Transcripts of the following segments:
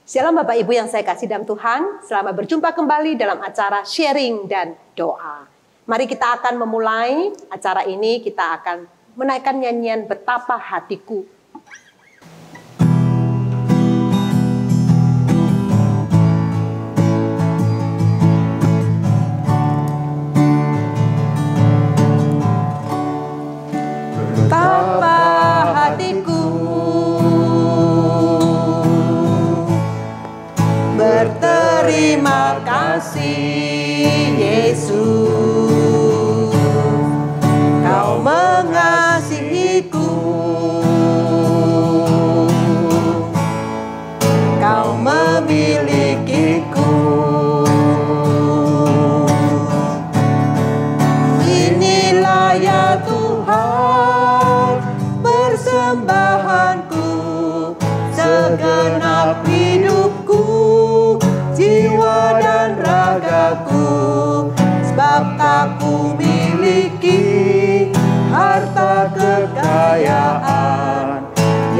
Shalom Bapak Ibu yang saya kasih dalam Tuhan, selamat berjumpa kembali dalam acara sharing dan doa. Mari kita akan memulai acara ini, kita akan menaikkan nyanyian Betapa Hatiku. Betapa hatiku berterima kasih Yesus, Kau mengasihiku, Kau memilikiku. Inilah ya Tuhan persembahanku, segenap hidupku, jiwa dan ragaku, sebab tak ku miliki harta kekayaan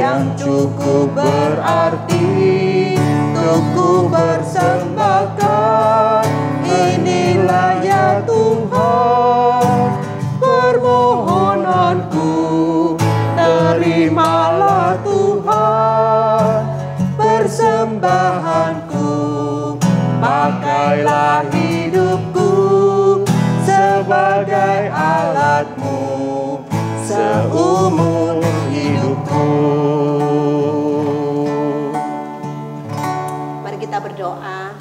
yang cukup berarti untuk ku persembahkan. Inilah ya Tuhan permohonanku, terimalah Tuhan persembahanku. Pakailah hidupku sebagai alatmu seumur hidupku. Mari kita berdoa.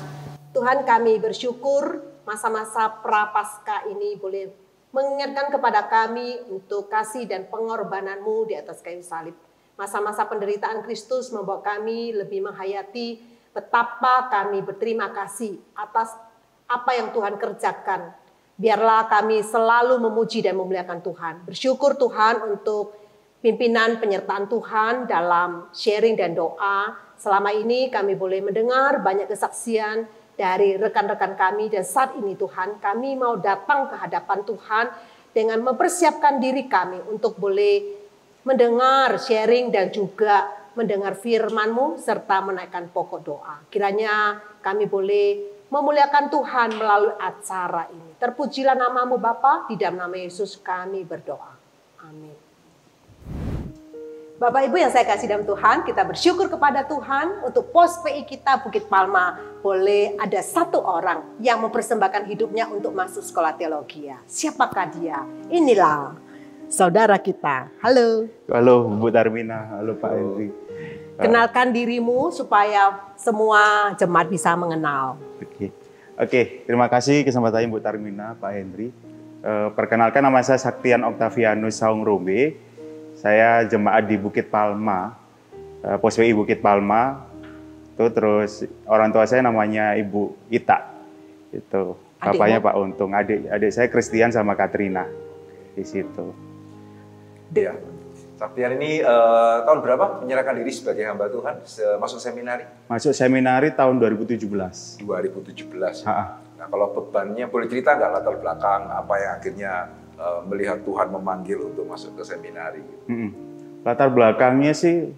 Tuhan, kami bersyukur masa-masa prapaskah ini boleh mengingatkan kepada kami untuk kasih dan pengorbanan-Mu di atas kayu salib. Masa-masa penderitaan Kristus membawa kami lebih menghayati betapa kami berterima kasih atas apa yang Tuhan kerjakan. Biarlah kami selalu memuji dan memuliakan Tuhan. Bersyukur Tuhan untuk pimpinan penyertaan Tuhan dalam sharing dan doa. Selama ini kami boleh mendengar banyak kesaksian dari rekan-rekan kami. Dan saat ini Tuhan, kami mau datang ke hadapan Tuhan dengan mempersiapkan diri kami untuk boleh mendengar sharing dan juga mendengar firman-Mu serta menaikkan pokok doa. Kiranya kami boleh memuliakan Tuhan melalui acara ini. Terpujilah nama-Mu Bapa, di dalam nama Yesus kami berdoa. Amin. Bapak Ibu yang saya kasih dalam Tuhan, kita bersyukur kepada Tuhan untuk pos PI kita Bukit Palma. Boleh ada satu orang yang mempersembahkan hidupnya untuk masuk sekolah teologi. Siapakah dia? Inilah saudara kita. Halo. Halo Bu Darmina, halo Pak Henry. Kenalkan dirimu supaya semua jemaat bisa mengenal. Oke, terima kasih kesempatan Bu Darmina, Pak Henry. Perkenalkan, nama saya Saktian Octavianus Saung Rombe. Saya jemaat di Bukit Palma, Pos PI Bukit Palma. Terus orang tua saya namanya Ibu Ita. Itu bapaknya Pak Untung. Adik saya Christian sama Katrina di situ. Ya. Saktian ini tahun berapa menyerahkan diri sebagai hamba Tuhan, masuk seminari? Masuk seminari tahun 2017. 2017. Nah, kalau bebannya boleh cerita nggak latar belakang apa yang akhirnya melihat Tuhan memanggil untuk masuk ke seminari? Latar belakangnya sih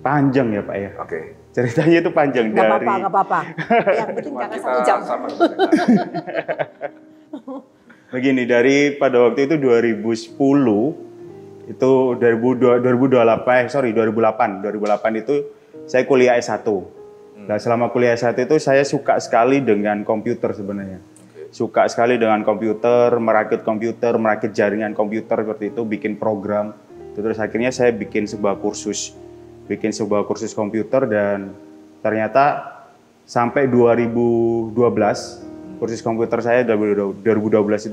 panjang ya Pak ya. Oke. Ceritanya itu panjang dari. Nggak apa-apa. Yang penting jangan 1 jam. Begini, dari pada waktu itu 2010. Itu 2008 itu saya kuliah S1. Nah, selama kuliah S1 itu saya suka sekali dengan komputer sebenarnya. Suka sekali dengan komputer, merakit jaringan komputer seperti itu, bikin program. Terus akhirnya saya bikin sebuah kursus komputer, dan ternyata sampai 2012 kursus komputer saya 2012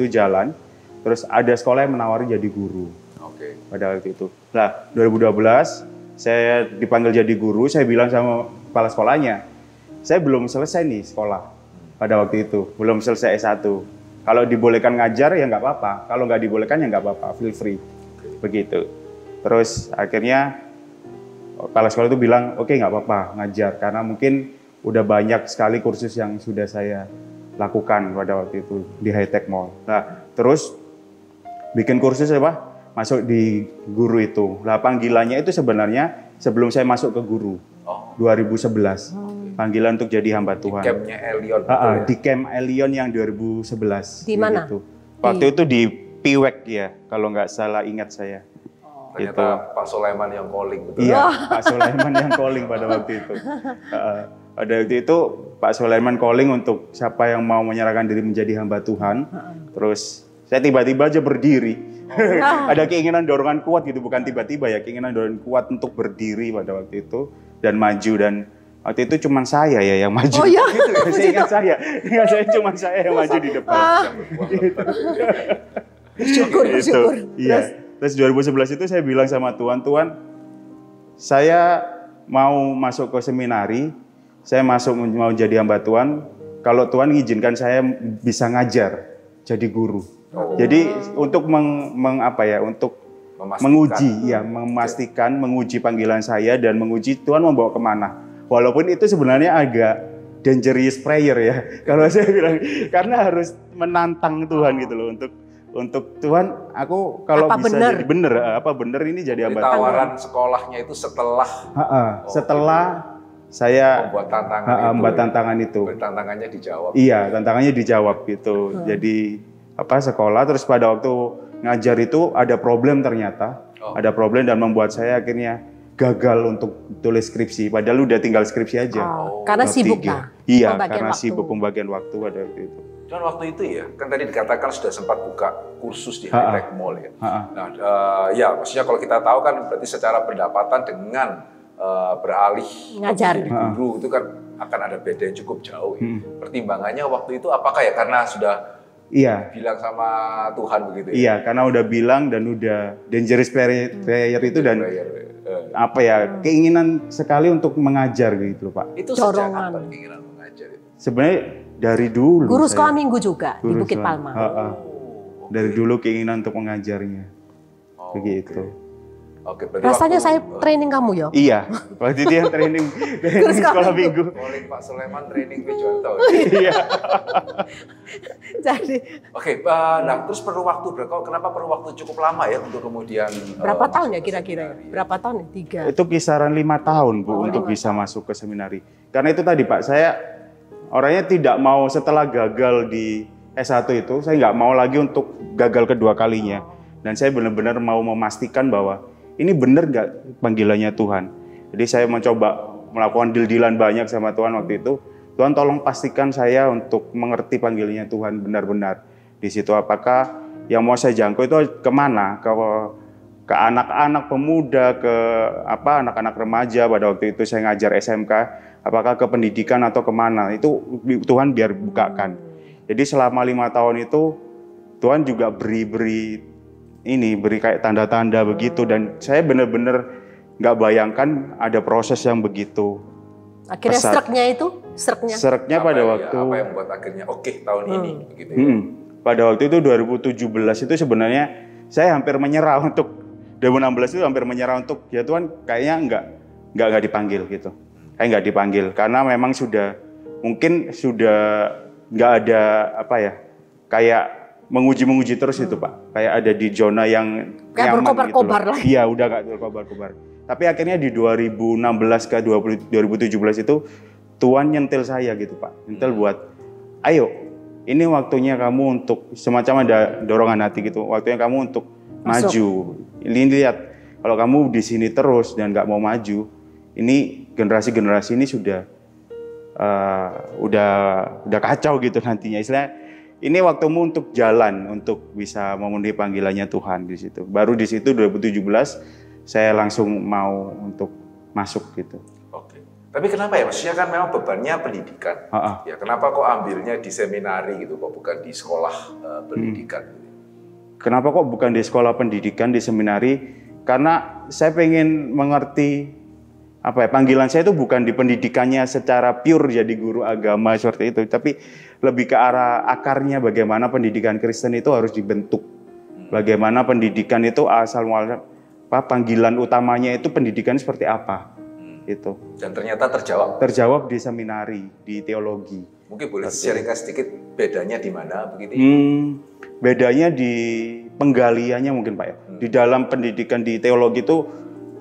itu jalan. Terus ada sekolah yang menawari jadi guru. Pada waktu itu. Nah, 2012 saya dipanggil jadi guru, saya bilang sama kepala sekolahnya, saya belum selesai nih sekolah pada waktu itu, belum selesai S1. Kalau dibolehkan ngajar ya nggak apa-apa, kalau nggak dibolehkan ya nggak apa-apa, feel free. Begitu. Terus akhirnya kepala sekolah itu bilang, oke, nggak apa-apa ngajar, karena mungkin udah banyak sekali kursus yang sudah saya lakukan pada waktu itu di High Tech Mall. Nah, terus bikin kursus apa? Masuk di guru itu. Lah, panggilannya itu sebenarnya sebelum saya masuk ke guru. 2011. Panggilan untuk jadi hamba Tuhan. Di campnya Elion. Di camp Elion yang 2011. Di mana? Gitu. Waktu itu di Piwek ya, kalau nggak salah ingat saya. Ternyata Pak Sulaiman yang calling. Betul? Iya, Pak Sulaiman yang calling pada waktu itu. Pada waktu itu Pak Sulaiman calling untuk siapa yang mau menyerahkan diri menjadi hamba Tuhan. Terus saya tiba-tiba aja berdiri. Ada keinginan dorongan kuat gitu, bukan tiba-tiba ya, keinginan dorongan kuat untuk berdiri pada waktu itu dan maju. Dan waktu itu cuma saya ya yang maju. Oh iya? Gitu ya, saya ingat saya cuma saya yang maju di depan. Bersyukur. Iya. Terus 2011 itu saya bilang sama Tuhan, Tuhan, saya mau masuk ke seminari, saya mau jadi hamba Tuhan. Kalau Tuhan mengizinkan saya bisa ngajar, jadi guru. Jadi untuk untuk memastikan, menguji panggilan saya dan menguji Tuhan membawa kemana. Walaupun itu sebenarnya agak dangerous prayer ya, kalau saya bilang, karena harus menantang Tuhan gitu loh untuk Tuhan, aku kalau apa bisa bener? jadi bener ini jadi hamba Tuhan. Tawaran sekolahnya itu setelah setelah saya membuat tantangan itu. Tantangannya dijawab. Iya, tantangannya dijawab gitu. Jadi sekolah, terus pada waktu ngajar itu ada problem ternyata. Ada problem dan membuat saya akhirnya gagal untuk tulis skripsi. Padahal udah tinggal skripsi aja. Karena sibuk lah. Iya, karena sibuk pembagian waktu pada waktu itu. Dan waktu itu ya, kan tadi dikatakan sudah sempat buka kursus di High-Tech Mall ya. Nah, ya maksudnya kalau kita tahu kan berarti secara pendapatan dengan beralih ngajar jadi guru itu kan akan ada beda yang cukup jauh. Ya. Pertimbangannya waktu itu apakah ya karena sudah bilang sama Tuhan begitu ya? Iya, karena udah bilang dan udah dangerous prayer itu dan keinginan sekali untuk mengajar gitu loh Pak. Itu sejak kapan keinginan mengajar itu? Sebenarnya dari dulu. Guru sekolah minggu juga di Bukit Palma. Dari dulu keinginan untuk mengajarnya. Begitu. Oke, rasanya saya training kamu ya? Iya, waktu itu yang training sekolah minggu. Calling Pak Sulaiman training Wijonto. Iya. Jadi. Oke, nah terus perlu waktu kenapa perlu waktu cukup lama ya untuk kemudian berapa tahun ya kira-kira? Berapa tahun ya? 3? Itu kisaran 5 tahun Bu untuk bisa masuk ke seminari. Karena itu tadi Pak, saya orangnya tidak mau setelah gagal di S1 itu, saya nggak mau lagi untuk gagal kedua kalinya. Dan saya benar-benar mau memastikan bahwa ini benar nggak panggilannya Tuhan. Jadi saya mencoba melakukan deal-dealan banyak sama Tuhan waktu itu. Tuhan tolong pastikan saya untuk mengerti panggilannya Tuhan benar-benar. Di situ apakah yang mau saya jangkau itu kemana? Ke anak-anak pemuda, ke anak-anak remaja. Pada waktu itu saya ngajar SMK. Apakah ke pendidikan atau kemana? Itu Tuhan biar bukakan. Jadi selama 5 tahun itu Tuhan juga beri kayak tanda-tanda begitu, dan saya benar-benar nggak bayangkan ada proses yang begitu. Akhirnya sereknya pada waktu apa yang membuat akhirnya tahun ini begitu ya. Pada waktu itu 2017 itu sebenarnya saya hampir menyerah untuk 2016 itu hampir menyerah untuk ya Tuhan kayaknya nggak dipanggil gitu. Kayak nggak dipanggil karena memang mungkin sudah nggak ada kayak menguji terus itu Pak, kayak ada di zona yang kayak nyaman berkobar-kobar gitu. Iya, udah gak berkobar-kobar. Tapi akhirnya di 2016 ke 2017 itu Tuhan nyentil saya gitu Pak, nyentil buat, ayo, ini waktunya kamu untuk semacam ada dorongan hati gitu, waktunya kamu untuk maju. Ini lihat, kalau kamu di sini terus dan nggak mau maju, ini generasi ini sudah udah kacau gitu nantinya. Istilahnya ini waktumu untuk jalan, untuk bisa memenuhi panggilannya Tuhan di situ. Baru di situ 2017 saya langsung mau untuk masuk gitu. Oke. Tapi kenapa ya? Maksudnya kan memang bebannya pendidikan. Ya kenapa kok ambilnya di seminari gitu, kok bukan di sekolah pendidikan? Kenapa kok bukan di sekolah pendidikan, di seminari? Karena saya pengen mengerti panggilan saya itu bukan di pendidikannya secara pure jadi guru agama seperti itu, tapi lebih ke arah akarnya bagaimana pendidikan Kristen itu harus dibentuk. Bagaimana pendidikan itu panggilan utamanya itu pendidikan seperti apa. Itu. Dan ternyata terjawab. Terjawab di seminari, di teologi. Mungkin boleh sharingkan sedikit bedanya di mana begitu? Bedanya di penggaliannya mungkin Pak ya. Di dalam pendidikan di teologi itu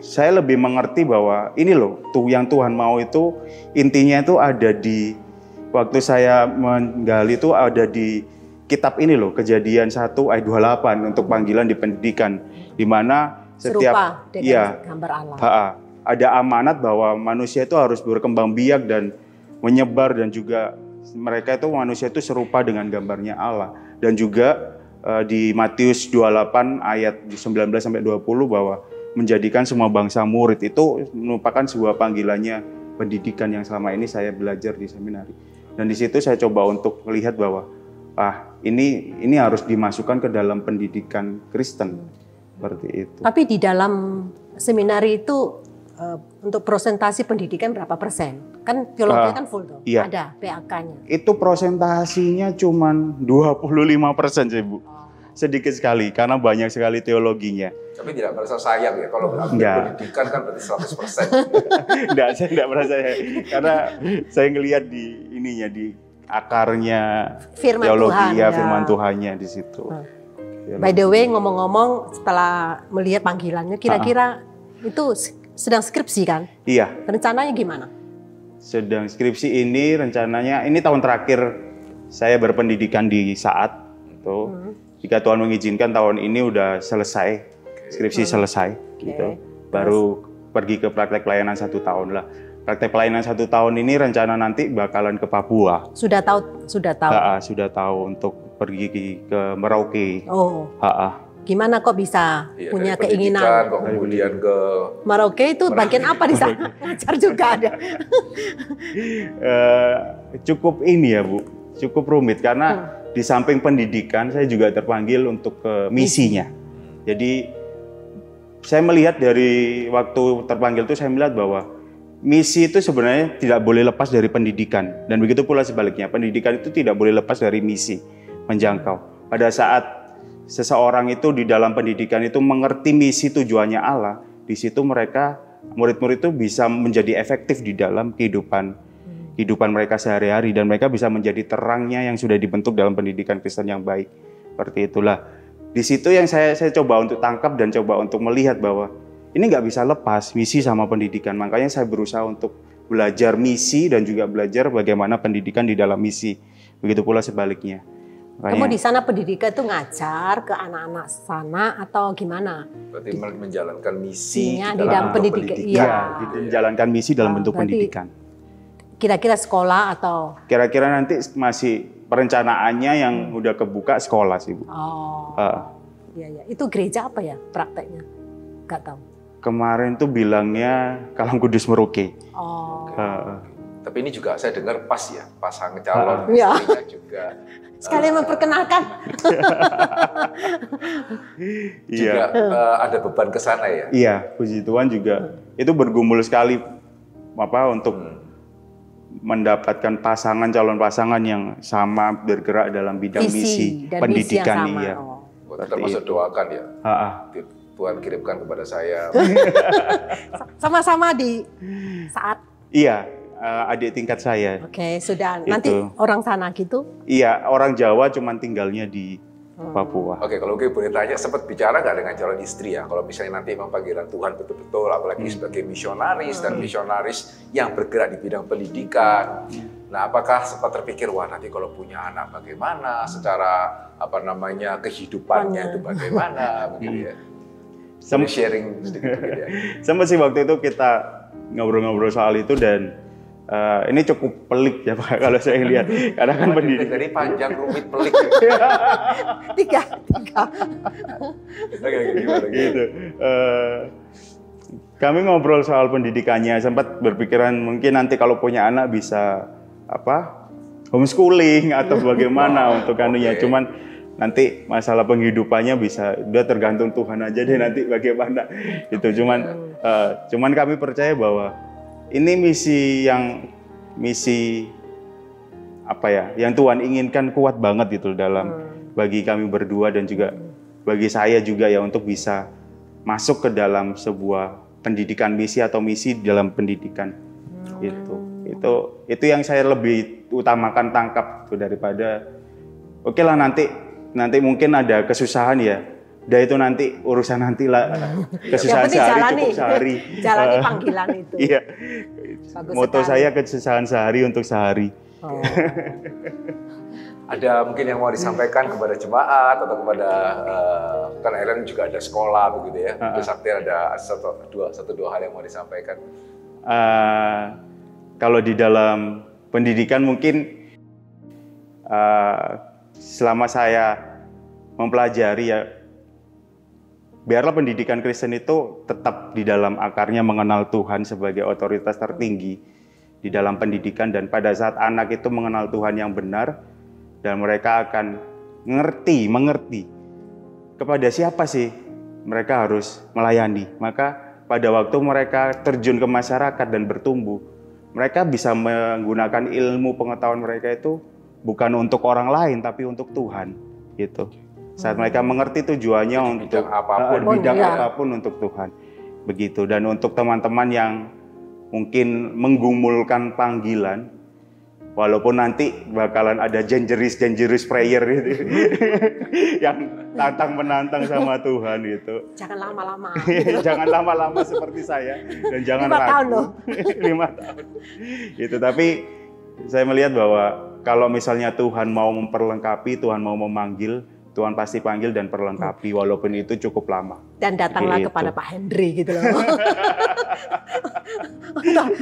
saya lebih mengerti bahwa ini loh yang Tuhan mau itu intinya itu ada di waktu saya menggali itu ada di kitab ini loh, Kejadian 1 ayat 28 untuk panggilan di pendidikan, di mana setiap gambar Allah. Ada amanat bahwa manusia itu harus berkembang biak dan menyebar, dan juga mereka itu manusia itu serupa dengan gambarnya Allah. Dan juga di Matius 28 ayat 19 sampai 20 bahwa menjadikan semua bangsa murid, itu merupakan sebuah panggilannya pendidikan yang selama ini saya belajar di seminari. Dan di situ saya coba untuk melihat bahwa ini harus dimasukkan ke dalam pendidikan Kristen seperti itu. Tapi di dalam seminari itu untuk presentasi pendidikan berapa persen? Kan teologi kan full tuh, iya. Ada PAK-nya. Itu presentasinya cuman 25% sih Bu. Sedikit sekali karena banyak sekali teologinya. Tapi tidak merasa sayang ya kalau pendidikan kan berarti 100%. Enggak, saya enggak merasa sayang. Karena saya ngelihat di ininya, di akarnya firman teologi Tuhan, ya, firman Tuhannya di situ. By the way, ngomong-ngomong, setelah melihat panggilannya, kira-kira itu sedang skripsi kan? Iya. Rencananya gimana? Sedang skripsi ini rencananya, ini tahun terakhir saya berpendidikan di saat itu. Jika Tuhan mengizinkan tahun ini udah selesai, skripsi selesai gitu. Baru pergi ke praktek pelayanan 1 tahun lah. Praktek pelayanan 1 tahun ini rencana nanti bakalan ke Papua. Sudah tahu? Sudah tahu untuk pergi ke Merauke. Oh. Gimana kok bisa punya keinginan? Kok kemudian ke Merauke itu bagian apa di sana? Ngajar juga ada. Cukup ini ya Bu, cukup rumit karena di samping pendidikan saya juga terpanggil untuk ke misinya. Jadi saya melihat dari waktu terpanggil itu saya melihat bahwa misi itu sebenarnya tidak boleh lepas dari pendidikan, dan begitu pula sebaliknya, pendidikan itu tidak boleh lepas dari misi menjangkau. Pada saat seseorang itu di dalam pendidikan itu mengerti misi tujuannya Allah, di situ mereka murid-murid itu bisa menjadi efektif di dalam kehidupan mereka sehari-hari, dan mereka bisa menjadi terangnya yang sudah dibentuk dalam pendidikan Kristen yang baik. Seperti itulah. Di situ yang saya coba untuk tangkap dan coba untuk melihat bahwa ini nggak bisa lepas misi sama pendidikan. Makanya saya berusaha untuk belajar misi dan juga belajar bagaimana pendidikan di dalam misi. Begitu pula sebaliknya. Makanya, kamu di sana pendidikan itu ngajar ke anak-anak sana atau gimana? Berarti menjalankan misi di dalam pendidikan. Iya, menjalankan misi dalam bentuk pendidikan. Kira-kira sekolah atau? Kira-kira nanti masih perencanaannya yang udah kebuka sekolah sih Bu. Oh, iya. Itu gereja apa ya prakteknya? Gak tahu. Kemarin tuh bilangnya Kalang Kudus Merauke. Oh. Tapi ini juga saya dengar pas ya, pasangan calon istrinya juga. Sekalian memperkenalkan. juga ada beban ke sana ya? Iya, puji Tuhan juga. Itu bergumul sekali untuk mendapatkan calon pasangan yang sama bergerak dalam bidang misi pendidikan ini ya. Termasuk doakan ya. Tuhan kirimkan kepada saya. Sama-sama di saat. Iya, adik tingkat saya. Oke, sudah. Nanti orang sana gitu? Iya, orang Jawa cuman tinggalnya di Papua. Oke, kalau boleh tanya, sempat bicara nggak dengan calon istri ya? Kalau misalnya nanti memang panggilan Tuhan betul-betul, apalagi sebagai misionaris dan misionaris yang bergerak di bidang pendidikan. Nah, apakah sempat terpikir, wah nanti kalau punya anak bagaimana, secara kehidupannya itu bagaimana, begitu ya? Sharing sedikit begitu ya. Sempat sih waktu itu kita ngobrol-ngobrol soal itu, dan ini cukup pelik ya Pak kalau saya lihat. Karena kan pendidik dari panjang, rumit, pelik. Tiga. Oke, gimana gitu. Kami ngobrol soal pendidikannya, sempat berpikiran mungkin nanti kalau punya anak bisa homeschooling atau bagaimana untuk anunya. Cuman nanti masalah penghidupannya udah tergantung Tuhan aja deh nanti bagaimana. Itu cuman kami percaya bahwa ini misi yang Tuhan inginkan kuat banget itu bagi kami berdua, dan juga bagi saya juga ya, untuk bisa masuk ke dalam sebuah pendidikan misi atau misi dalam pendidikan. Itu yang saya lebih utamakan tangkap tuh, daripada oke lah nanti mungkin ada kesusahan ya, Udah itu nanti urusan nanti lah. Kesusahan penting sehari jalani. cukup sehari. Jalani panggilan itu. Iya. Bagus Moto sekali. saya kesusahan sehari untuk sehari. Oh. Ada mungkin yang mau disampaikan kepada jemaat atau kepada kan Ellen juga ada sekolah begitu ya. Terus Sakti ada satu dua hal yang mau disampaikan. Kalau di dalam pendidikan mungkin selama saya mempelajari ya, biarlah pendidikan Kristen itu tetap di dalam akarnya mengenal Tuhan sebagai otoritas tertinggi di dalam pendidikan, dan pada saat anak itu mengenal Tuhan yang benar dan mereka akan mengerti kepada siapa sih mereka harus melayani, maka pada waktu mereka terjun ke masyarakat dan bertumbuh, mereka bisa menggunakan ilmu pengetahuan mereka itu bukan untuk orang lain tapi untuk Tuhan gitu. Saat mereka mengerti tujuannya untuk bidang apapun untuk Tuhan. Begitu. Dan untuk teman-teman yang mungkin menggumulkan panggilan, walaupun nanti bakalan ada dangerous prayer gitu. Yang tantang-menantang sama Tuhan gitu. Jangan lama-lama. Jangan lama-lama seperti saya dan jangan 5 tahun ragu. loh. 5 tahun. Gitu. Tapi saya melihat bahwa kalau misalnya Tuhan mau memperlengkapi, Tuhan mau memanggil, Tuhan pasti panggil dan perlengkapi, walaupun itu cukup lama. Dan datanglah gitu. kepada Pak Hendry gitu loh.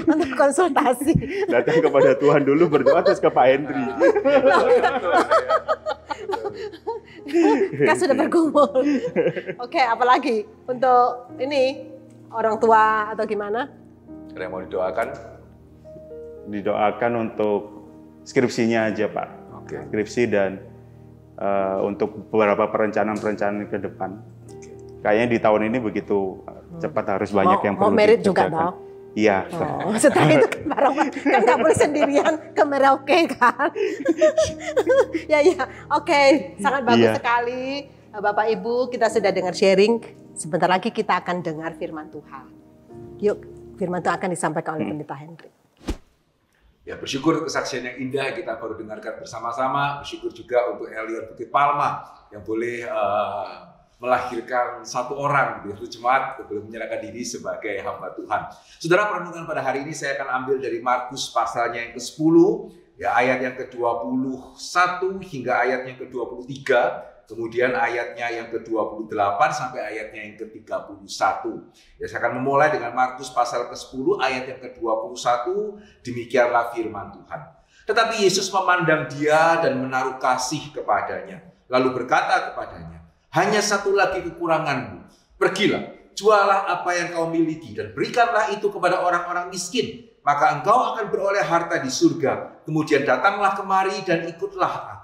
untuk konsultasi. Datang kepada Tuhan dulu, berdoa terus ke Pak Hendry. Kan sudah bergumul. Oke, apalagi untuk ini orang tua atau gimana? Ada yang mau didoakan? Didoakan untuk skripsinya aja Pak. Oke. Skripsi dan untuk beberapa perencanaan ke depan. Kayaknya di tahun ini begitu cepat, harus banyak yang perlu mau merit juga dikerjakan. dong. Iya. Oh, setelah itu kan nggak boleh sendirian ke Merauke kan? Ya, oke, sangat bagus sekali Bapak Ibu, kita sudah dengar sharing. Sebentar lagi kita akan dengar firman Tuhan. Yuk, firman Tuhan akan disampaikan oleh Pendeta Hendry. Ya, bersyukur kesaksian yang indah kita baru dengarkan bersama-sama. Bersyukur juga untuk Elion Bukit Palma yang boleh melahirkan satu orang, satu jemaat yang boleh menyerahkan diri sebagai hamba Tuhan. Saudara, perenungan pada hari ini saya akan ambil dari Markus pasalnya yang ke-10, ya, ayat yang ke-21 hingga ayat yang ke-23. Kemudian ayatnya yang ke-28 sampai ayatnya yang ke-31. Ya, saya akan memulai dengan Markus pasal ke-10 ayat yang ke-21. Demikianlah firman Tuhan. Tetapi Yesus memandang dia dan menaruh kasih kepadanya. Lalu berkata kepadanya, hanya satu lagi kekuranganmu. Pergilah, jualah apa yang kau miliki dan berikanlah itu kepada orang-orang miskin. Maka engkau akan beroleh harta di surga. Kemudian datanglah kemari dan ikutlah aku.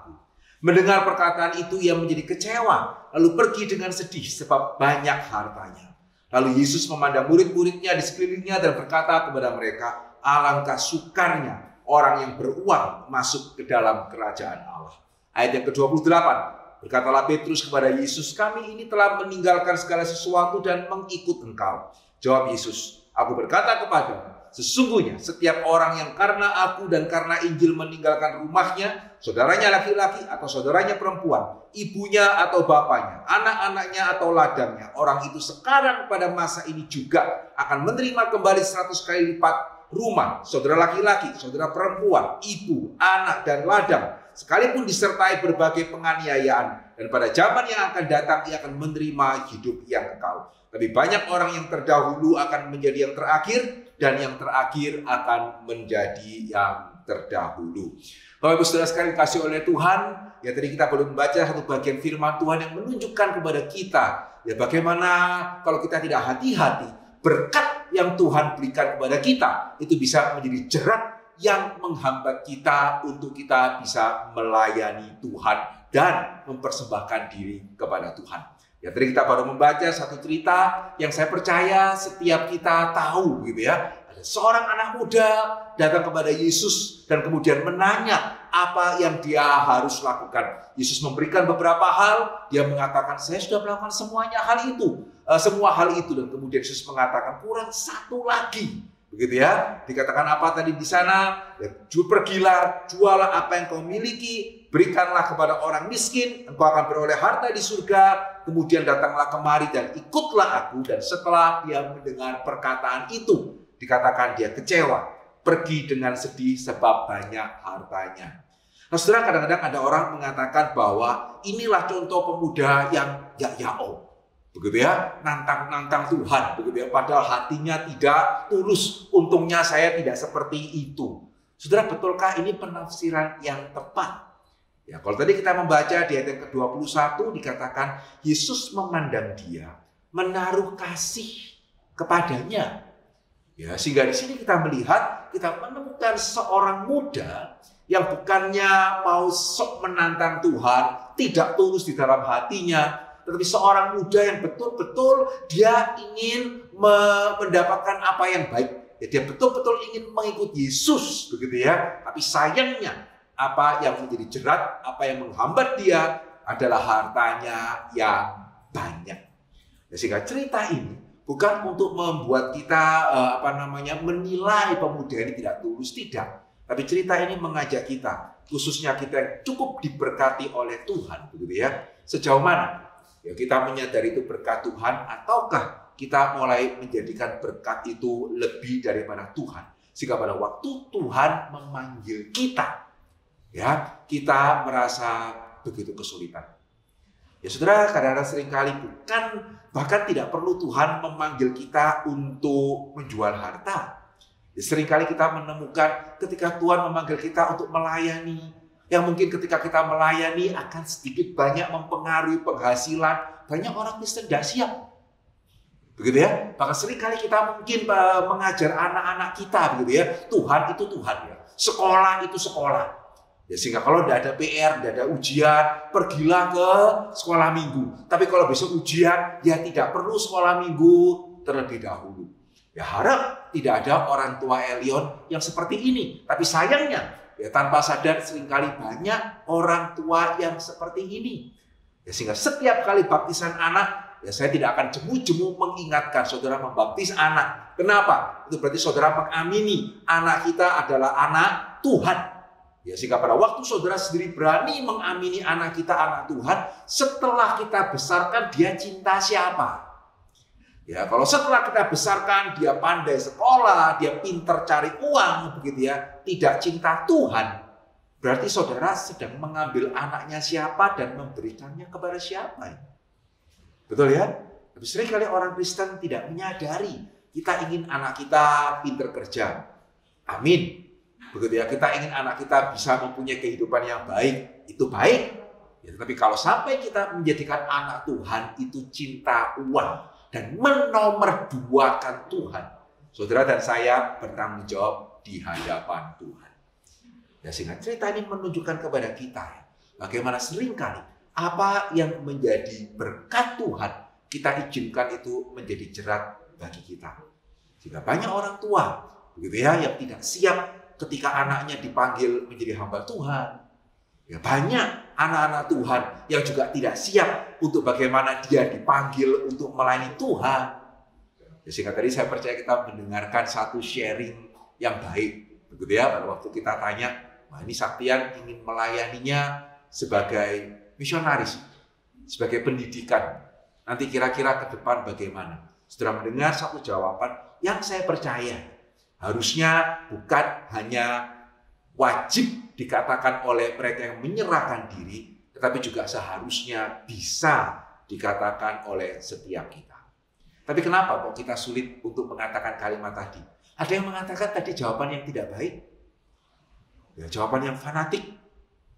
Mendengar perkataan itu ia menjadi kecewa, lalu pergi dengan sedih sebab banyak hartanya. Lalu Yesus memandang murid-muridnya di sekelilingnya dan berkata kepada mereka, alangkah sukarnya orang yang beruang masuk ke dalam kerajaan Allah. Ayat yang ke-28, berkatalah Petrus kepada Yesus, kami ini telah meninggalkan segala sesuatu dan mengikut engkau. Jawab Yesus, aku berkata kepadamu, sesungguhnya setiap orang yang karena aku dan karena Injil meninggalkan rumahnya, saudaranya laki-laki atau saudaranya perempuan, ibunya atau bapaknya, anak-anaknya atau ladangnya, orang itu sekarang pada masa ini juga akan menerima kembali 100 kali lipat rumah, saudara laki-laki, saudara perempuan, ibu, anak, dan ladang, sekalipun disertai berbagai penganiayaan. Dan pada zaman yang akan datang ia akan menerima hidup yang kekal. Lebih banyak orang yang terdahulu akan menjadi yang terakhir, dan yang terakhir akan menjadi yang terdahulu. Bapak Ibu Saudara sekalian kasih oleh Tuhan, ya tadi kita baru membaca satu bagian firman Tuhan yang menunjukkan kepada kita, ya bagaimana kalau kita tidak hati-hati, berkat yang Tuhan berikan kepada kita itu bisa menjadi jerat yang menghambat kita untuk kita bisa melayani Tuhan dan mempersembahkan diri kepada Tuhan. Ya tadi kita baru membaca satu cerita yang saya percaya setiap kita tahu gitu ya. Ada seorang anak muda datang kepada Yesus dan kemudian menanya apa yang dia harus lakukan. Yesus memberikan beberapa hal, dia mengatakan saya sudah melakukan semua hal itu dan kemudian Yesus mengatakan kurang satu lagi. Begitu ya, dikatakan apa tadi di sana? Ya, pergilah, jualah apa yang kau miliki, berikanlah kepada orang miskin, engkau akan beroleh harta di surga, kemudian datanglah kemari dan ikutlah aku. Dan setelah dia mendengar perkataan itu, dikatakan dia kecewa, pergi dengan sedih sebab banyak hartanya. Nah, saudara, kadang-kadang ada orang mengatakan bahwa inilah contoh pemuda yang ya-yao. Begitu ya, nantang-nantang Tuhan, begitu ya, padahal hatinya tidak tulus. Untungnya saya tidak seperti itu. Saudara, betulkah ini penafsiran yang tepat? Ya, kalau tadi kita membaca di ayat yang ke-21 dikatakan Yesus memandang dia, menaruh kasih kepadanya. Ya, sehingga di sini kita melihat, kita menemukan seorang muda yang bukannya mau sok menantang Tuhan, tidak tulus di dalam hatinya, tetapi seorang muda yang betul-betul dia ingin mendapatkan apa yang baik. Ya, dia betul-betul ingin mengikuti Yesus, begitu ya. Tapi sayangnya apa yang menjadi jerat, apa yang menghambat dia adalah hartanya yang banyak. Ya, sehingga cerita ini bukan untuk membuat kita menilai pemuda ini tidak tulus, tidak. Tapi cerita ini mengajak kita, khususnya kita yang cukup diberkati oleh Tuhan, begitu ya. Sejauh mana ya kita menyadari itu berkat Tuhan, ataukah kita mulai menjadikan berkat itu lebih daripada Tuhan, sehingga pada waktu Tuhan memanggil kita, ya kita merasa begitu kesulitan. Ya saudara, kadang-kadang seringkali bahkan tidak perlu Tuhan memanggil kita untuk menjual harta. Ya, seringkali kita menemukan ketika Tuhan memanggil kita untuk melayani, yang mungkin ketika kita melayani akan sedikit banyak mempengaruhi penghasilan. Banyak orang Kristen tidak siap. Begitu ya. Bahkan seringkali kita mungkin mengajar anak-anak kita, begitu ya. Tuhan itu Tuhan ya. Sekolah itu sekolah. Ya, sehingga kalau tidak ada PR, tidak ada ujian, pergilah ke sekolah minggu. Tapi kalau besok ujian, ya tidak perlu sekolah minggu terlebih dahulu. Ya harap tidak ada orang tua Elion yang seperti ini. Tapi sayangnya, ya, tanpa sadar seringkali banyak orang tua yang seperti ini. Ya, sehingga setiap kali baptisan anak, ya saya tidak akan jemu-jemu mengingatkan saudara membaptis anak. Kenapa? Itu berarti saudara mengamini anak kita adalah anak Tuhan. Ya, sehingga pada waktu saudara sendiri berani mengamini anak kita anak Tuhan, setelah kita besarkan dia cinta siapa? Ya, kalau setelah kita besarkan dia pandai sekolah, dia pinter cari uang, begitu ya, tidak cinta Tuhan, berarti saudara sedang mengambil anaknya siapa dan memberikannya kepada siapa. Betul ya? Tapi seringkali orang Kristen tidak menyadari kita ingin anak kita pinter kerja. Amin. Begitu ya, kita ingin anak kita bisa mempunyai kehidupan yang baik, itu baik. Ya, tapi kalau sampai kita menjadikan anak Tuhan itu cinta uang dan menomorduakan Tuhan, saudara dan saya bertanggung jawab di hadapan Tuhan. Ya, sehingga cerita ini menunjukkan kepada kita bagaimana seringkali apa yang menjadi berkat Tuhan kita izinkan itu menjadi jerat bagi kita. Sehingga banyak orang tua, begitu ya, yang tidak siap ketika anaknya dipanggil menjadi hamba Tuhan. Ya, banyak anak-anak Tuhan yang juga tidak siap untuk bagaimana dia dipanggil untuk melayani Tuhan. Ya, sehingga tadi saya percaya kita mendengarkan satu sharing yang baik. Begitu ya, pada waktu kita tanya, wah ini Saktian ingin melayaninya sebagai misionaris, sebagai pendidikan. Nanti kira-kira ke depan bagaimana? Saudara mendengar satu jawaban yang saya percaya harusnya bukan hanya wajib dikatakan oleh mereka yang menyerahkan diri, tetapi juga seharusnya bisa dikatakan oleh setiap kita. Tapi kenapa kok kita sulit untuk mengatakan kalimat tadi? Ada yang mengatakan tadi jawaban yang tidak baik. Ya, jawaban yang fanatik.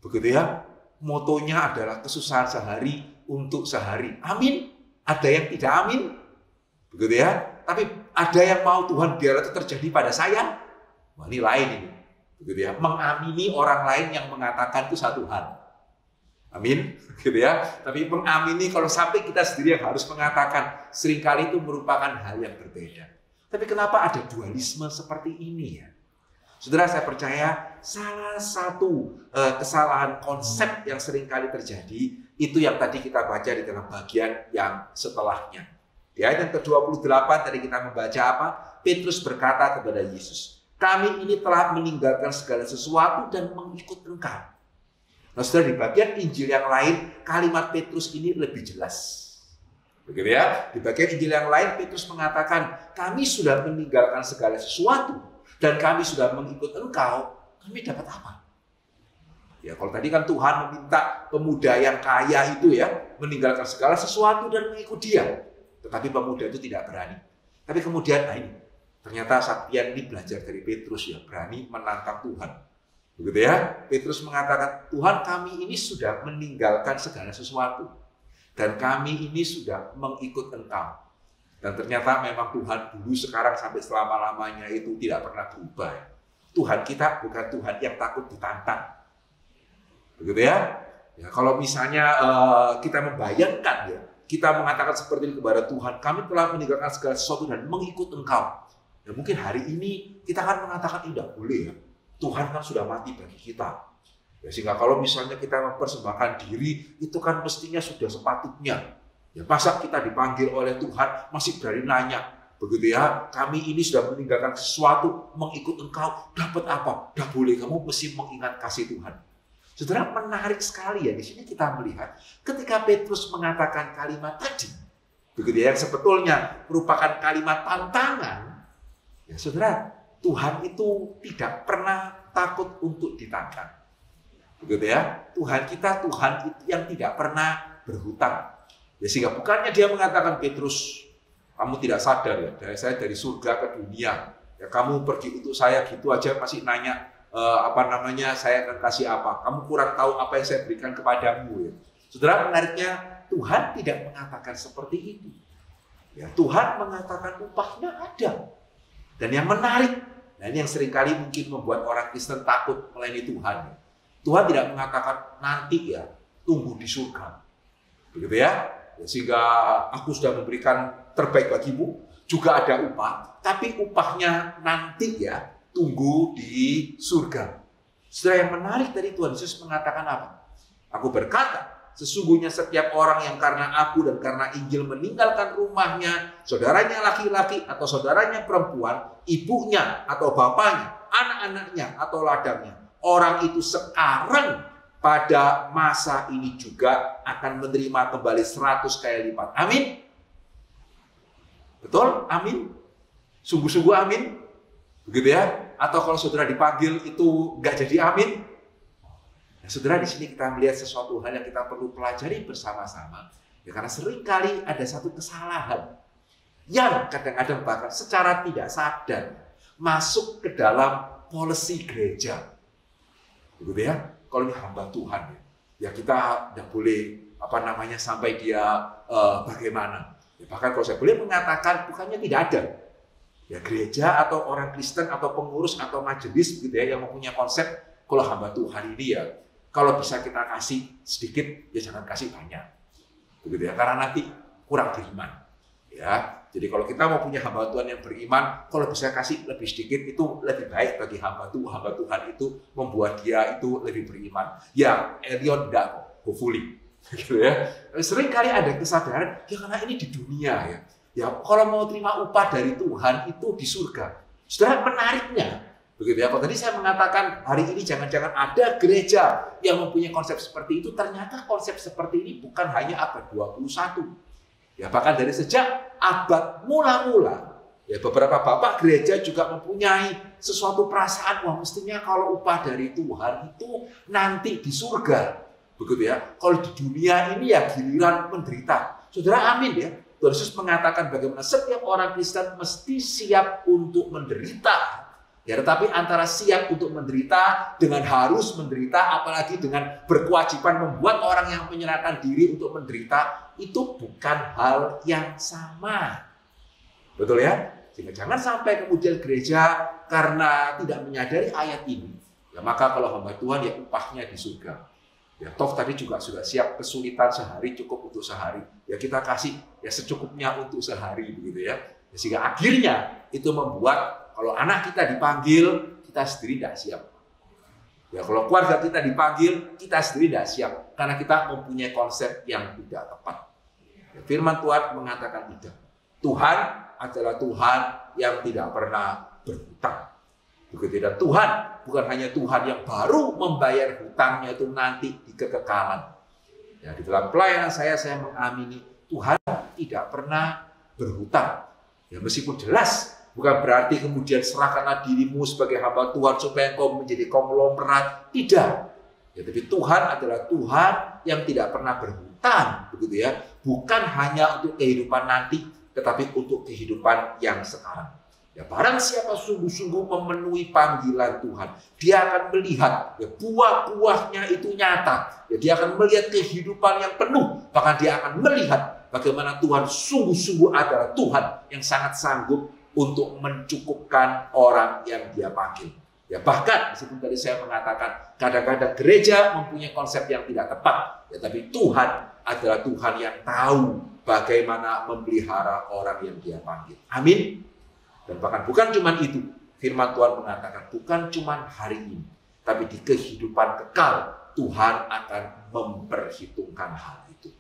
Begitu ya. Motonya adalah kesusahan sehari untuk sehari. Amin. Ada yang tidak amin. Begitu ya. Tapi ada yang mau Tuhan biarlah itu terjadi pada saya. Wah, ini lain ini. Begitu ya. Mengamini orang lain yang mengatakan itu satu hal. Amin. Gitu ya. Tapi mengamini kalau sampai kita sendiri yang harus mengatakan, seringkali itu merupakan hal yang berbeda. Tapi kenapa ada dualisme seperti ini ya? Saudara, saya percaya salah satu kesalahan konsep yang seringkali terjadi itu yang tadi kita baca di dalam bagian yang setelahnya. Di ayat yang ke-28 tadi kita membaca apa? Petrus berkata kepada Yesus, kami ini telah meninggalkan segala sesuatu dan mengikut Engkau. Nah, saudara, di bagian Injil yang lain, kalimat Petrus ini lebih jelas. Begitu ya? Di bagian Injil yang lain, Petrus mengatakan, kami sudah meninggalkan segala sesuatu dan kami sudah mengikut Engkau. Kami dapat apa? Ya, kalau tadi kan Tuhan meminta pemuda yang kaya itu ya, meninggalkan segala sesuatu dan mengikut Dia. Tetapi pemuda itu tidak berani. Tapi kemudian, nah ini, ternyata Saktian ini belajar dari Petrus ya, berani menantang Tuhan. Begitu ya, Petrus mengatakan, Tuhan, kami ini sudah meninggalkan segala sesuatu dan kami ini sudah mengikut Engkau. Dan ternyata memang Tuhan dulu, sekarang, sampai selama-lamanya itu tidak pernah berubah. Tuhan kita bukan Tuhan yang takut ditantang. Begitu ya? Ya, kalau misalnya kita membayangkan ya, kita mengatakan seperti ini kepada Tuhan, kami telah meninggalkan segala sesuatu dan mengikut Engkau. Ya, mungkin hari ini kita akan mengatakan tidak boleh ya. Tuhan kan sudah mati bagi kita. Ya, sehingga kalau misalnya kita mempersembahkan diri, itu kan mestinya sudah sepatutnya. Ya, masa kita dipanggil oleh Tuhan masih berani nanya, begitu ya, kami ini sudah meninggalkan sesuatu, mengikut Engkau, dapat apa? Dah boleh, kamu mesti mengingat kasih Tuhan. Saudara, menarik sekali ya, di sini kita melihat ketika Petrus mengatakan kalimat tadi, begitu ya, yang sebetulnya merupakan kalimat tantangan, ya saudara, Tuhan itu tidak pernah takut untuk ditantang. Begitu ya. Tuhan kita Tuhan yang tidak pernah berhutang. Ya, sehingga bukannya dia mengatakan, Petrus, kamu tidak sadar ya, saya dari surga ke dunia. Ya, kamu pergi untuk saya gitu aja masih nanya saya akan kasih apa. Kamu kurang tahu apa yang saya berikan kepadamu ya. Saudara, menariknya Tuhan tidak mengatakan seperti itu. Ya, Tuhan mengatakan upahnya ada. Dan yang menarik, nah ini yang seringkali mungkin membuat orang Kristen takut melayani Tuhan. Tuhan tidak mengatakan nanti ya, tunggu di surga. Begitu ya? Sehingga aku sudah memberikan terbaik bagimu, juga ada upah, tapi upahnya nanti ya, tunggu di surga. Saudara, yang menarik dari Tuhan Yesus mengatakan apa? Aku berkata, sesungguhnya setiap orang yang karena aku dan karena Injil meninggalkan rumahnya, saudaranya laki-laki atau saudaranya perempuan, ibunya atau bapaknya, anak-anaknya atau ladangnya, orang itu sekarang pada masa ini juga akan menerima kembali 100 kali lipat. Amin? Betul? Amin? Sungguh-sungguh amin? Begitu ya? Atau kalau saudara dipanggil itu nggak jadi amin? Nah, saudara, di sini kita melihat sesuatu hal yang kita perlu pelajari bersama-sama. Ya, karena seringkali ada satu kesalahan yang kadang-kadang bahkan secara tidak sadar masuk ke dalam polisi gereja. Begitu ya? Kalau ini hamba Tuhan ya kita tidak boleh sampai dia bagaimana. Ya, bahkan kalau saya boleh mengatakan bukannya tidak ada. Ya, gereja atau orang Kristen atau pengurus atau majelis begitu ya yang mempunyai konsep kalau hamba Tuhan ini ya kalau bisa kita kasih sedikit, ya jangan kasih banyak. Begitu ya, karena nanti kurang beriman. Ya, jadi kalau kita mau punya hamba Tuhan yang beriman, kalau bisa kasih lebih sedikit itu lebih baik bagi hamba Tuhan itu membuat dia itu lebih beriman. Ya, Elion enggak kok, hopefully. Gitu ya. Sering kali ada kesadaran, ya karena ini di dunia ya. Ya, kalau mau terima upah dari Tuhan itu di surga. Saudara, menariknya begitu ya, kalau tadi saya mengatakan hari ini jangan-jangan ada gereja yang mempunyai konsep seperti itu, ternyata konsep seperti ini bukan hanya abad 21. Ya, bahkan dari sejak abad mula-mula, ya beberapa bapak gereja juga mempunyai sesuatu perasaan, wah mestinya kalau upah dari Tuhan itu nanti di surga. Begitu ya, kalau di dunia ini ya giliran menderita. Saudara, amin ya. Tuhan Yesus mengatakan bagaimana setiap orang Kristen mesti siap untuk menderita. Ya, tetapi antara siap untuk menderita dengan harus menderita, apalagi dengan berkewajiban membuat orang yang menyerahkan diri untuk menderita, itu bukan hal yang sama. Betul ya? Sehingga jangan sampai kemudian gereja karena tidak menyadari ayat ini, ya maka kalau hamba Tuhan ya upahnya di surga. Ya toh tadi juga sudah siap kesulitan sehari cukup untuk sehari. Ya kita kasih ya secukupnya untuk sehari begitu ya. Sehingga akhirnya itu membuat kalau anak kita dipanggil, kita sendiri tidak siap. Ya, kalau keluarga kita dipanggil, kita sendiri tidak siap. Karena kita mempunyai konsep yang tidak tepat. Ya, firman Tuhan mengatakan tidak. Tuhan adalah Tuhan yang tidak pernah berhutang. Begitu, dan Tuhan bukan hanya Tuhan yang baru membayar hutangnya itu nanti di kekekalan. Ya, di dalam pelayanan saya mengamini Tuhan tidak pernah berhutang. Ya, meskipun jelas bukan berarti kemudian serahkanlah dirimu sebagai hamba Tuhan supaya engkau menjadi konglomerat. Tidak. Ya, tapi Tuhan adalah Tuhan yang tidak pernah berhutang, begitu ya. Bukan hanya untuk kehidupan nanti, tetapi untuk kehidupan yang sekarang. Ya, barang siapa sungguh-sungguh memenuhi panggilan Tuhan, dia akan melihat ya, buah-buahnya itu nyata. Ya, dia akan melihat kehidupan yang penuh, bahkan dia akan melihat bagaimana Tuhan sungguh-sungguh adalah Tuhan yang sangat sanggup untuk mencukupkan orang yang dia panggil. Ya, bahkan meskipun tadi saya mengatakan kadang-kadang gereja mempunyai konsep yang tidak tepat, ya, tapi Tuhan adalah Tuhan yang tahu bagaimana memelihara orang yang dia panggil. Amin. Dan bahkan bukan cuma itu, firman Tuhan mengatakan bukan cuma hari ini, tapi di kehidupan kekal Tuhan akan memperhitungkan hal itu.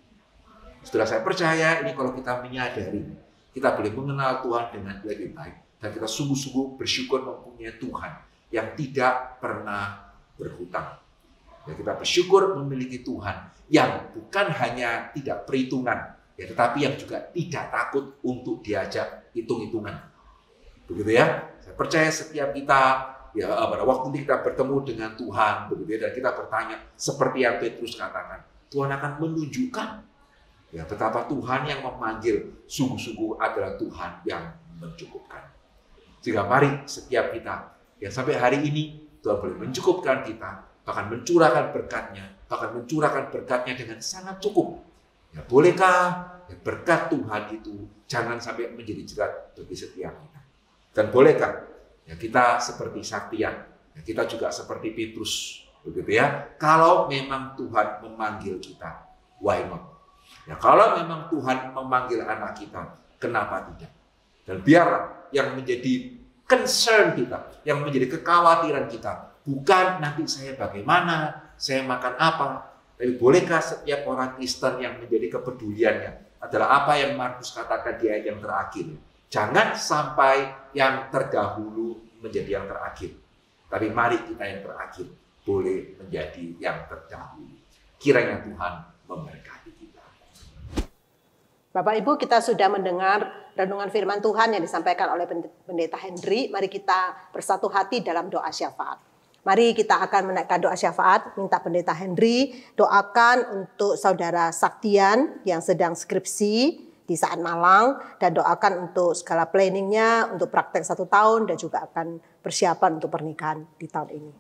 Setelah saya percaya ini, kalau kita menyadari, kita boleh mengenal Tuhan dengan lebih baik, dan kita sungguh-sungguh bersyukur mempunyai Tuhan yang tidak pernah berhutang. Dan kita bersyukur memiliki Tuhan yang bukan hanya tidak perhitungan, ya, tetapi yang juga tidak takut untuk diajak hitung-hitungan. Begitu ya, saya percaya setiap kita ya pada waktu kita bertemu dengan Tuhan, begitu ya, dan kita bertanya seperti yang Petrus katakan, Tuhan akan menunjukkan ya betapa Tuhan yang memanggil sungguh-sungguh adalah Tuhan yang mencukupkan. Sehingga mari setiap kita yang sampai hari ini Tuhan boleh mencukupkan kita, bahkan mencurahkan berkatnya dengan sangat cukup. Ya, bolehkah ya, berkat Tuhan itu jangan sampai menjadi jerat bagi setiap kita. Dan bolehkah ya, kita seperti Saktian, ya, kita juga seperti Petrus, begitu ya. Kalau memang Tuhan memanggil kita, why not? Ya, kalau memang Tuhan memanggil anak kita, kenapa tidak? Dan biarlah yang menjadi concern kita, yang menjadi kekhawatiran kita, bukan nanti saya bagaimana, saya makan apa, tapi bolehkah setiap orang Kristen yang menjadi kepeduliannya adalah apa yang Markus katakan di ayat yang terakhir. Jangan sampai yang terdahulu menjadi yang terakhir. Tapi mari kita yang terakhir boleh menjadi yang terdahulu. Kiranya Tuhan memberkati kita. Bapak Ibu, kita sudah mendengar renungan firman Tuhan yang disampaikan oleh Pendeta Henry. Mari kita bersatu hati dalam doa syafaat. Mari kita akan menaikkan doa syafaat, minta Pendeta Henry doakan untuk Saudara Saktian yang sedang skripsi di saat Malang, dan doakan untuk segala planningnya, untuk praktek 1 tahun, dan juga akan persiapan untuk pernikahan di tahun ini.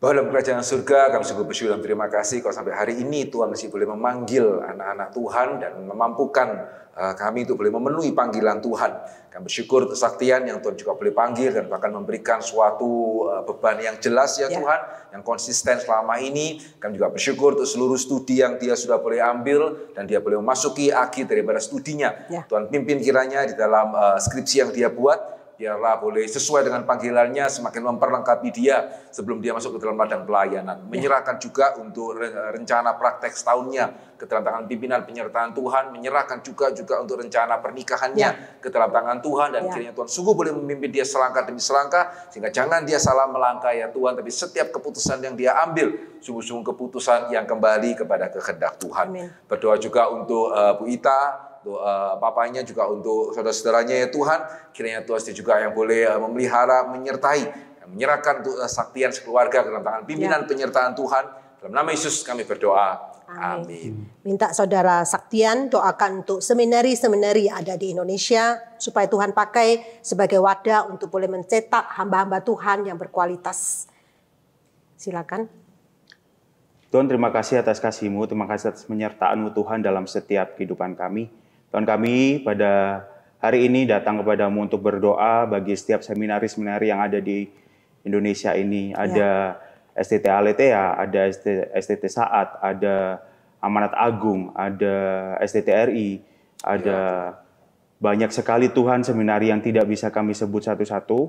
Bapa dalam kerajaan surga, kami sungguh bersyukur dan terima kasih kalau sampai hari ini Tuhan masih boleh memanggil anak-anak Tuhan dan memampukan kami untuk boleh memenuhi panggilan Tuhan. Kami bersyukur untuk Saktian yang Tuhan juga boleh panggil dan bahkan memberikan suatu beban yang jelas ya Tuhan, yang konsisten selama ini. Kami juga bersyukur untuk seluruh studi yang dia sudah boleh ambil dan dia boleh memasuki akhir daripada studinya. Tuhan pimpin kiranya di dalam skripsi yang dia buat. Biarlah boleh sesuai dengan panggilannya, semakin memperlengkapi dia sebelum dia masuk ke dalam ladang pelayanan. Menyerahkan juga untuk rencana praktek setahunnya ke dalam tangan pimpinan penyertaan Tuhan. Menyerahkan juga untuk rencana pernikahannya ke dalam tangan Tuhan. Dan kiranya Tuhan sungguh boleh memimpin dia selangkah demi selangkah. Sehingga jangan dia salah melangkah ya Tuhan. Tapi setiap keputusan yang dia ambil, sungguh-sungguh keputusan yang kembali kepada kehendak Tuhan. Amin. Berdoa juga untuk Bu Ita, untuk papanya, juga untuk saudara-saudaranya ya Tuhan. Kiranya Tuhan juga yang boleh memelihara, menyertai, menyerahkan untuk Saktian sekeluarga ke dalam tangan pimpinan penyertaan Tuhan. Dalam nama Yesus kami berdoa. Amin. Minta Saudara Saktian doakan untuk seminari-seminari ada di Indonesia, supaya Tuhan pakai sebagai wadah untuk boleh mencetak hamba-hamba Tuhan yang berkualitas. Silakan. Tuhan, terima kasih atas kasih-Mu, terima kasih atas penyertaan-Mu Tuhan dalam setiap kehidupan kami. Tuhan, kami pada hari ini datang kepadamu untuk berdoa bagi setiap seminari-seminari yang ada di Indonesia ini. Ada STT Aletea, ada STT Saat, ada Amanat Agung, ada STT RI, ada banyak sekali Tuhan seminari yang tidak bisa kami sebut satu-satu.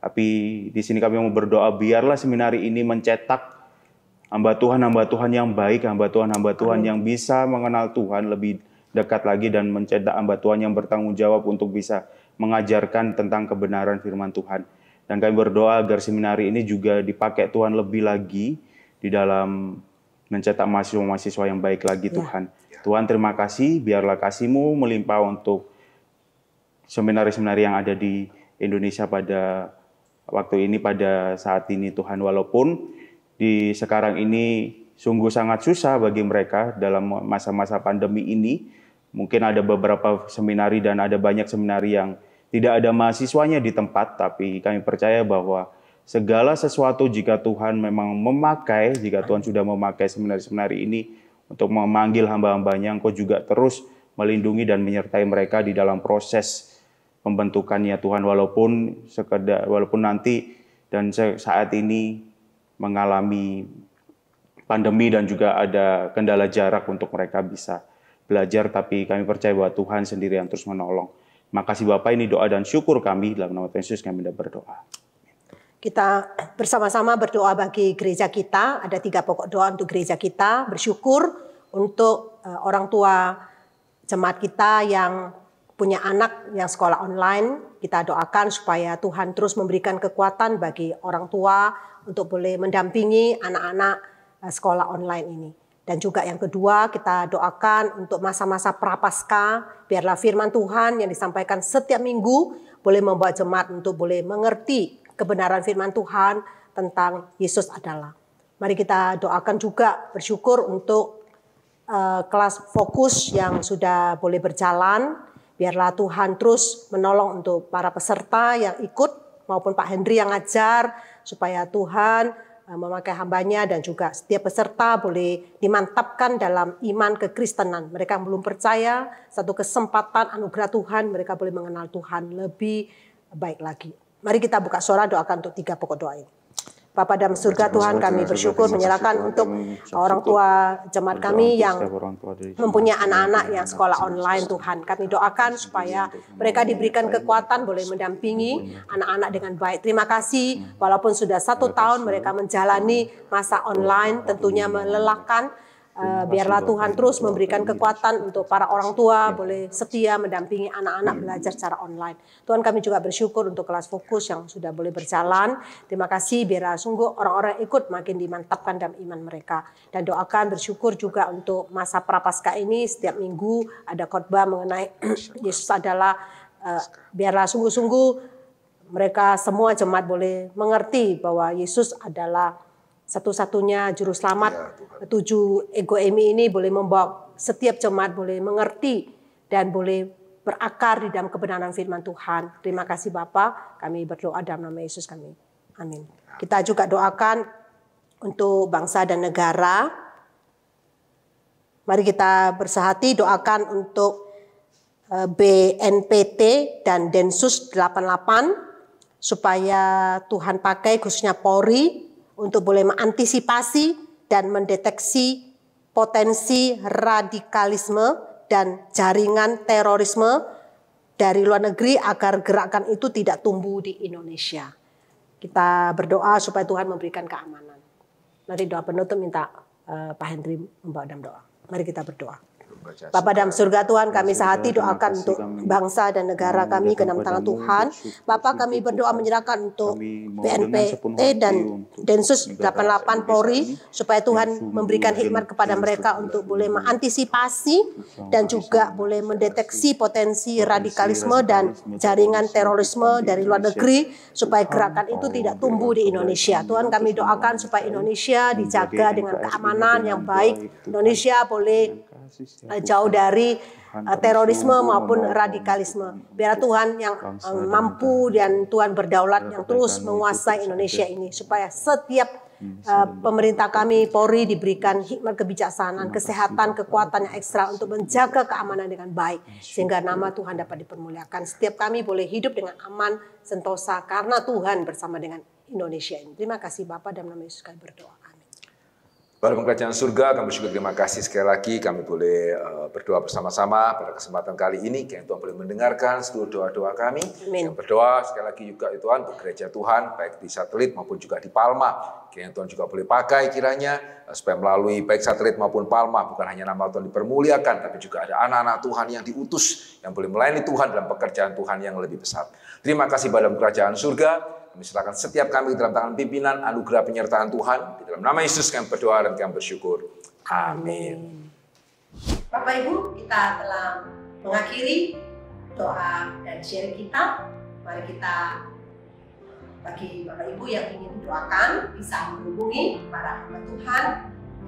Tapi di sini kami mau berdoa, biarlah seminari ini mencetak hamba Tuhan yang baik, hamba Tuhan yang bisa mengenal Tuhan lebih dekat lagi dan mencetak hamba Tuhan yang bertanggung jawab untuk bisa mengajarkan tentang kebenaran firman Tuhan. Dan kami berdoa agar seminari ini juga dipakai Tuhan lebih lagi di dalam mencetak mahasiswa-mahasiswa yang baik lagi Tuhan. Tuhan terima kasih, biarlah kasih-Mu melimpah untuk seminari-seminari yang ada di Indonesia pada waktu ini, pada saat ini Tuhan. Walaupun di sekarang ini sungguh sangat susah bagi mereka dalam masa-masa pandemi ini. Mungkin ada beberapa seminari dan ada banyak seminari yang tidak ada mahasiswanya di tempat, tapi kami percaya bahwa segala sesuatu jika Tuhan memang memakai, jika Tuhan sudah memakai seminari-seminari ini untuk memanggil hamba-hambanya, Engkau juga terus melindungi dan menyertai mereka di dalam proses pembentukannya Tuhan, walaupun nanti dan saat ini mengalami pandemi dan juga ada kendala jarak untuk mereka bisa belajar, tapi kami percaya bahwa Tuhan sendiri yang terus menolong. Makasih Bapak, ini doa dan syukur kami, dalam nama Tuhan Yesus kami berdoa. Kita bersama-sama berdoa bagi gereja kita, ada 3 pokok doa untuk gereja kita, bersyukur untuk orang tua jemaat kita yang punya anak yang sekolah online. Kita doakan supaya Tuhan terus memberikan kekuatan bagi orang tua untuk boleh mendampingi anak-anak sekolah online ini. Dan juga yang kedua, kita doakan untuk masa-masa prapaskah, biarlah firman Tuhan yang disampaikan setiap minggu boleh membawa jemaat untuk boleh mengerti kebenaran firman Tuhan tentang Yesus adalah. Mari kita doakan juga bersyukur untuk kelas fokus yang sudah boleh berjalan. Biarlah Tuhan terus menolong untuk para peserta yang ikut maupun Pak Henry yang ngajar, supaya Tuhan memakai hambanya dan juga setiap peserta boleh dimantapkan dalam iman kekristenan. Mereka yang belum percaya, satu kesempatan anugerah Tuhan, mereka boleh mengenal Tuhan lebih baik lagi. Mari kita buka suara doakan untuk 3 pokok doa ini. Bapa dalam surga Tuhan, kami bersyukur menyerahkan untuk orang tua jemaat kami yang mempunyai anak-anak yang sekolah online Tuhan. Kami doakan supaya mereka diberikan kekuatan boleh mendampingi anak-anak dengan baik. Terima kasih walaupun sudah 1 tahun mereka menjalani masa online tentunya melelahkan. Biarlah Tuhan terus memberikan kekuatan untuk para orang tua boleh setia mendampingi anak-anak belajar secara online. Tuhan, kami juga bersyukur untuk kelas fokus yang sudah boleh berjalan. Terima kasih, biarlah sungguh orang-orang ikut makin dimantapkan dalam iman mereka. Dan doakan bersyukur juga untuk masa prapaskah ini, setiap minggu ada khotbah mengenai Yesus adalah, biarlah sungguh-sungguh mereka semua jemaat boleh mengerti bahwa Yesus adalah satu-satunya juru selamat. 7 ego emi ini boleh membawa setiap jemaat boleh mengerti dan boleh berakar di dalam kebenaran firman Tuhan. Terima kasih Bapa, kami berdoa dalam nama Yesus kami. Amin. Kita juga doakan untuk bangsa dan negara. Mari kita bersehati doakan untuk BNPT dan Densus 88 supaya Tuhan pakai khususnya Polri untuk boleh mengantisipasi dan mendeteksi potensi radikalisme dan jaringan terorisme dari luar negeri agar gerakan itu tidak tumbuh di Indonesia. Kita berdoa supaya Tuhan memberikan keamanan. Mari doa penutup minta Pak Henry membawa dalam doa. Mari kita berdoa. Bapa dalam surga Tuhan, kami sehati doakan untuk bangsa dan negara kami ke dalam tangan Tuhan. Bapa, kami berdoa menyerahkan untuk BNPT dan Densus 88 Polri supaya Tuhan memberikan hikmat kepada mereka untuk boleh mengantisipasi dan juga boleh mendeteksi potensi radikalisme dan jaringan terorisme dari luar negeri supaya gerakan itu tidak tumbuh di Indonesia. Tuhan, kami doakan supaya Indonesia dijaga dengan keamanan yang baik. Indonesia boleh jauh dari terorisme maupun radikalisme. Biar Tuhan yang mampu dan Tuhan berdaulat yang terus menguasai Indonesia ini. Supaya setiap pemerintah kami, Polri, diberikan hikmat kebijaksanaan, kesehatan, kekuatan yang ekstra untuk menjaga keamanan dengan baik. Sehingga nama Tuhan dapat dipermuliakan. Setiap kami boleh hidup dengan aman, sentosa, karena Tuhan bersama dengan Indonesia ini. Terima kasih Bapak, dalam nama Yesus kami berdoa. Bapa Kerajaan Surga, kami bersyukur, terima kasih sekali lagi kami boleh berdoa bersama-sama pada kesempatan kali ini. Kiranya Tuhan boleh mendengarkan seluruh doa-doa kami. Amin. Yang berdoa sekali lagi juga ya Tuhan untuk gereja Tuhan, baik di satelit maupun juga di Palma. Kiranya Tuhan juga boleh pakai kiranya supaya melalui baik satelit maupun Palma, bukan hanya nama Tuhan dipermuliakan, tapi juga ada anak-anak Tuhan yang diutus, yang boleh melayani Tuhan dalam pekerjaan Tuhan yang lebih besar. Terima kasih Bapa Kerajaan Surga. Kami serahkan setiap kami dalam tangan pimpinan, anugerah penyertaan Tuhan. Di dalam nama Yesus kami berdoa dan kami bersyukur. Amin. Bapak Ibu, kita telah mengakhiri doa dan sharing kita. Mari kita, bagi Bapak Ibu yang ingin didoakan, bisa menghubungi para hamba Tuhan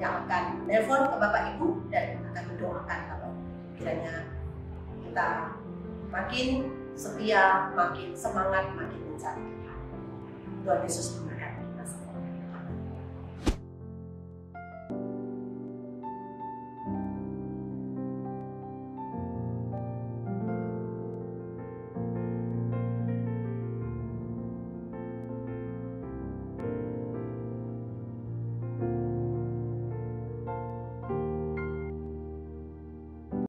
yang akan menelpon ke Bapak Ibu dan akan mendoakan Bapak Ibu. Kiranya kita makin setia, makin semangat, makin mencari Tuhan. Tuhan Yesus memberkati.